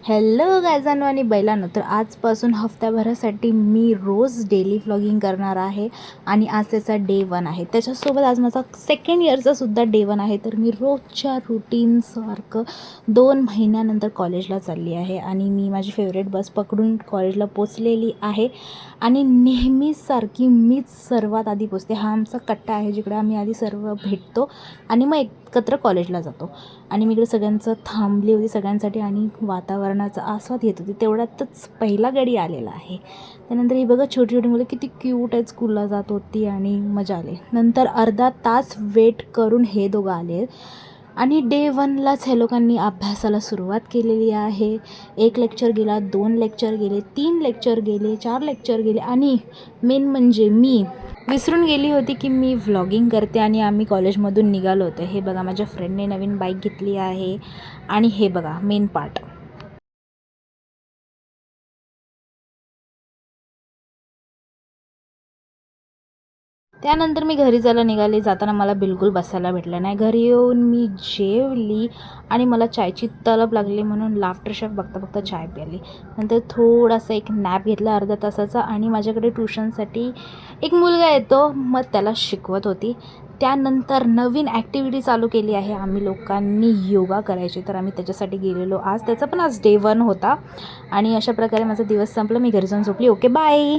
Hello गायजानो आणि बैलांनो, तर आजपासून हफ्त्याभरासाठी मी रोज डेली व्लॉगिंग करणार आहे आणि आज त्याचा डे 1 आहे. त्याच्यासोबत आज माझा सेकंड इयरचा सुद्धा डे 1 आहे. तर मी रोजच्या रुटीनसारखं 2 महिन्यानंतर कॉलेजला चालली आहे आणि मी माझी फेवरेट बस पकडून कॉलेजला पोचलेली आहे आणि नेहमीसारखी मीच सर्वात आधी पोचते. हा आमचा कट्टा आहे जिकडे आम्ही आधी सर्व भेटतो आणि मग एकत्र कॉलेजला जातो. आणि मी इकडे सगळ्यांचं थांबली होती सगळ्यांसाठी आणि वातावरणाचा आस्वाद घेत होती. तेवढ्यातच पहिला गाडी आलेला आहे. त्यानंतर ही बघा छोटी छोटी मुलं किती क्यूट आहेत, स्कूलला जात होती आणि मजा आली. नंतर अर्धा तास वेट करून हे दोघं आले आणि डे 1लाच ह्या लोकांनी अभ्यासाला सुरुवात केलेली आहे. 1 लेक्चर गेला, 2 लेक्चर गेले, 3 लेक्चर गेले, 4 लेक्चर गेले आणि मेन म्हणजे मी विसरून गेली होती की मी व्लॉगिंग करते आणि आम्ही कॉलेजमधून निघालो होतो. हे बघा माझ्या फ्रेंडने नवीन बाईक घेतली आहे आणि हे बघा मेन पार्ट. त्यानंतर मी घरी जायला निघाले. जाताना मला बिलकुल बसायला भेटलं नाही. घरी येऊन मी जेवली आणि मला चायची तलब लागली म्हणून लाफ्टर शेफ बघता बघता चाय प्यायली. नंतर थोडासा एक नॅप घेतला अर्धा तासाचा आणि माझ्याकडे ट्यूशनसाठी एक मुलगा येतो, मग त्याला शिकवत होती. त्यानंतर नवीन ॲक्टिव्हिटी चालू केली आहे आम्ही लोकांनी, योगा करायची. तर आम्ही त्याच्यासाठी गेलेलो आज. त्याचा पण आज डे 1 होता आणि अशा प्रकारे माझा दिवस संपला. मी घरी जाऊन झोपली. Okay bye.